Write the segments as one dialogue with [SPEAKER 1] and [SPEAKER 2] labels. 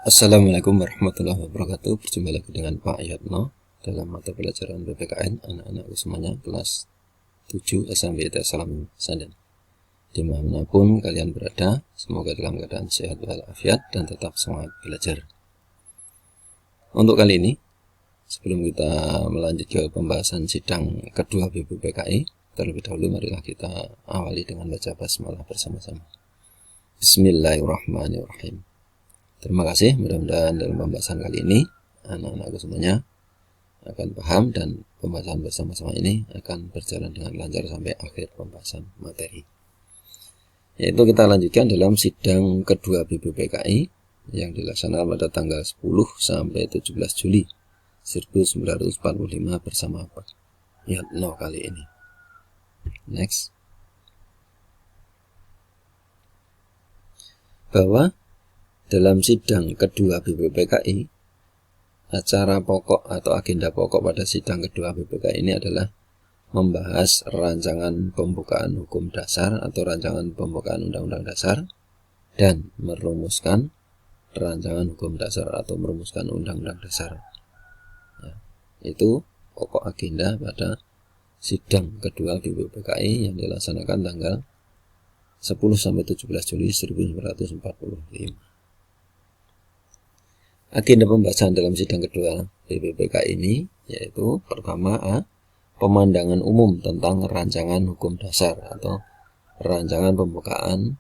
[SPEAKER 1] Assalamualaikum warahmatullahi wabarakatuh. Berjumpa lagi dengan Pak Yatno dalam mata pelajaran PPKN anak-anakku semuanya kelas 7 SMBT Salam Sandan. Dimanapun kalian berada, semoga dalam keadaan sehat walafiat dan tetap semangat belajar. Untuk kali ini, sebelum kita melanjut ke pembahasan sidang kedua BPPKI, terlebih dahulu marilah kita awali dengan baca basmalah bersama-sama. Bismillahirrahmanirrahim. Terima kasih, mudah-mudahan dalam pembahasan kali ini anak-anakku semuanya akan paham dan pembahasan bersama-sama ini akan berjalan dengan lancar sampai akhir pembahasan materi. Yaitu kita lanjutkan dalam sidang kedua BPPKI yang dilaksanakan pada tanggal 10 sampai 17 Juli 1945 bersama Pak Yatno kali ini. Next. Bahwa dalam sidang kedua BPPKI, acara pokok atau agenda pokok pada sidang kedua BPPKI ini adalah membahas rancangan pembukaan hukum dasar atau rancangan pembukaan undang-undang dasar dan merumuskan rancangan hukum dasar atau merumuskan undang-undang dasar. Ya, itu pokok agenda pada sidang kedua BPPKI yang dilaksanakan tanggal 10 sampai 17 Juli 1945. Agenda pembahasan dalam sidang kedua BPPKI ini yaitu pertama pemandangan umum tentang rancangan hukum dasar atau rancangan pembukaan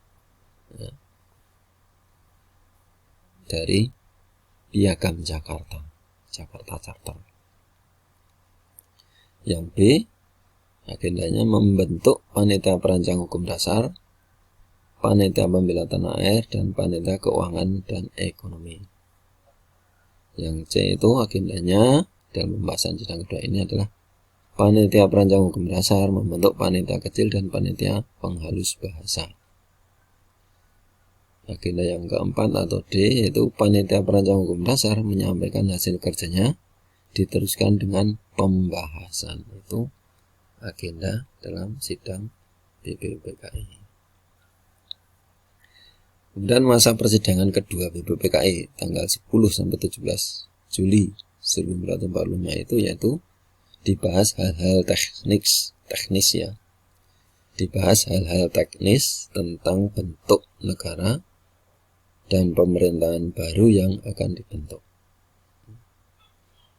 [SPEAKER 1] dari Piagam Jakarta Charter. Yang B, agendanya membentuk panitia perancang hukum dasar, panitia pembela tanah air, dan panitia keuangan dan ekonomi. Yang C itu agendanya dalam pembahasan sidang kedua ini adalah panitia perancang hukum dasar membentuk panitia kecil dan panitia penghalus bahasa. Agenda yang keempat atau D yaitu panitia perancang hukum dasar menyampaikan hasil kerjanya diteruskan dengan pembahasan. Itu agenda dalam sidang BPPKI. Kemudian masa persidangan kedua BPPKI tanggal 10 sampai 17 Juli 1945 itu yaitu dibahas hal-hal teknis ya. Dibahas hal-hal teknis tentang bentuk negara dan pemerintahan baru yang akan dibentuk.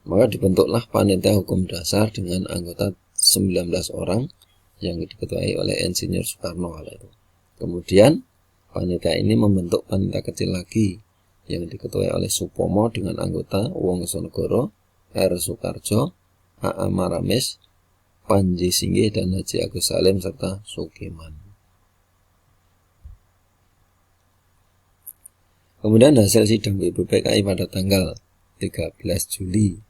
[SPEAKER 1] Maka dibentuklah panitia hukum dasar dengan anggota 19 orang yang diketuai oleh Insinyur Soekarno kala itu. Kemudian panitia ini membentuk panitia kecil lagi yang diketuai oleh Supomo dengan anggota Wongsonegoro, R. Soekarjo, A.A. Maramis, Panji Singgih, dan Haji Agus Salim serta Sukiman. Kemudian hasil sidang BPPKI pada tanggal 13 Juli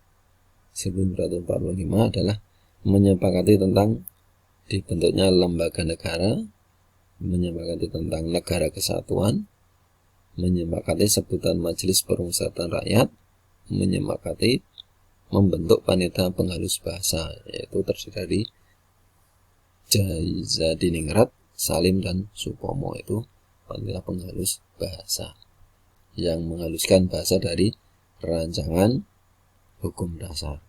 [SPEAKER 1] 1945 adalah menyepakati tentang dibentuknya lembaga negara, menyepakati tentang negara kesatuan, menyepakati sebutan Majelis Permusyawaratan Rakyat, menyepakati membentuk panitia penghalus bahasa, yaitu terdiri dari Jazadiningrat, Salim, dan Supomo. Itu panitia penghalus bahasa yang menghaluskan bahasa dari rancangan hukum dasar.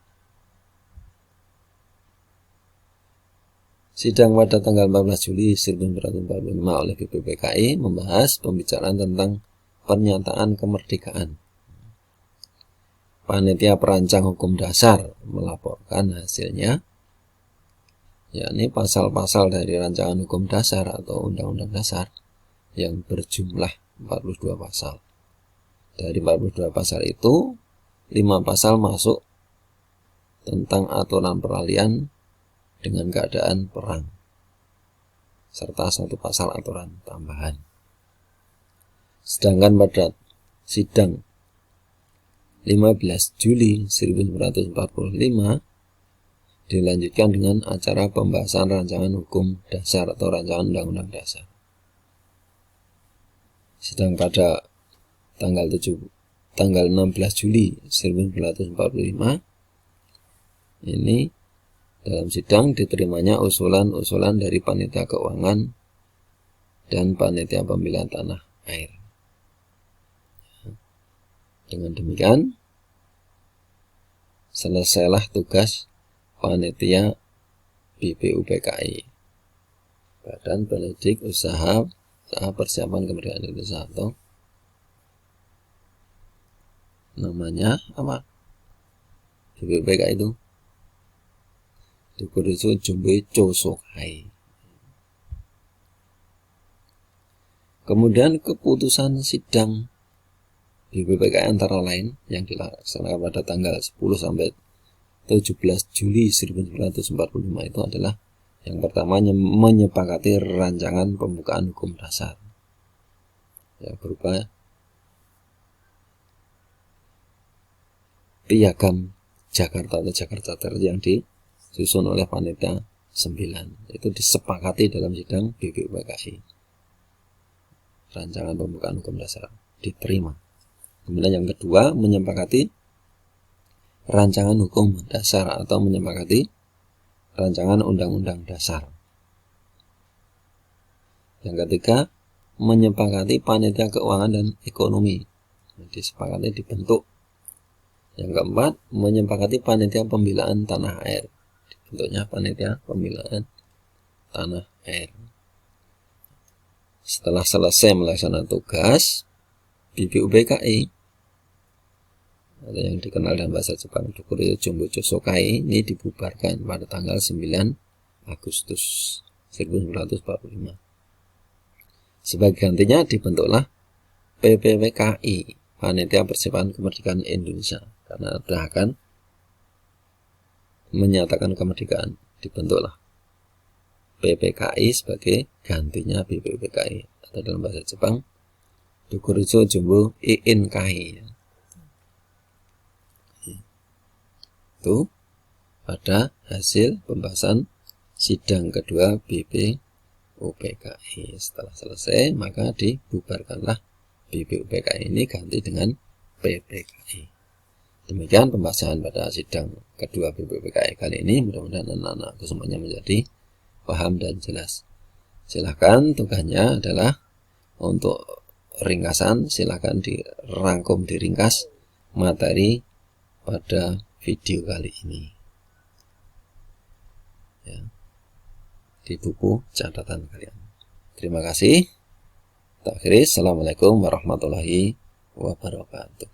[SPEAKER 1] Sidang pada tanggal 14 Juli 1945 oleh BPPKI membahas pembicaraan tentang pernyataan kemerdekaan. Panitia perancang hukum dasar melaporkan hasilnya, yakni pasal-pasal dari rancangan hukum dasar atau undang-undang dasar yang berjumlah 42 pasal. Dari 42 pasal itu, 5 pasal masuk tentang aturan peralihan dengan keadaan perang, serta 1 pasal aturan tambahan. Sedangkan pada sidang 15 Juli 1945 dilanjutkan dengan acara pembahasan rancangan hukum dasar atau rancangan undang-undang dasar. Sedang pada tanggal 16 Juli 1945 ini dalam sidang diterimanya usulan-usulan dari panitia keuangan dan panitia pembela tanah air. Dengan demikian, selesailah tugas panitia BPUPKI, Badan Pendidik Usaha Persiapan Kemerdekaan Indonesia, atau namanya apa? BPUPKI itu Dukurisu Jumbe Cosokai. Kemudian keputusan sidang BPUPKI antara lain yang dilaksanakan pada tanggal 10 sampai 17 Juli 1945 itu adalah yang pertama menyepakati rancangan pembukaan hukum dasar yang berupa Piagam Jakarta atau Jakarta Charter yang disusun oleh panitia 9. Itu disepakati dalam sidang BPUPKI. Rancangan pembukaan hukum dasar diterima. Kemudian yang kedua, menyepakati rancangan hukum dasar atau menyepakati rancangan undang-undang dasar. Yang ketiga, menyepakati panitia keuangan dan ekonomi. Disepakati dibentuk. Yang keempat, menyepakati panitia pembelaan tanah air. Dibentuknya panitia pembelaan tanah air. Setelah selesai melaksanakan tugas, BPUPKI atau yang dikenal dalam bahasa Jepang Dukurisu Jumbo Cosokai ini dibubarkan pada tanggal 9 Agustus 1945. Sebagai gantinya dibentuklah PPPKI, Panitia Persiapan Kemerdekaan Indonesia, karena sudah akan menyatakan kemerdekaan. Dibentuklah PPKI sebagai gantinya BPUPKI, atau dalam bahasa Jepang Dukurisu Jumbo Inkai. Itu pada hasil pembahasan sidang kedua BPUPKI. Setelah selesai, maka dibubarkanlah BPUPKI ini ganti dengan PPKI. Demikian pembahasan pada sidang kedua BPUPKI kali ini. Mudah-mudahan anak-anakku semuanya menjadi paham dan jelas. Silahkan, tugasnya adalah untuk ringkasan, silahkan dirangkum, diringkas materi pada video kali ini ya, di buku catatan kalian. Terima kasih. Assalamualaikum warahmatullahi wabarakatuh.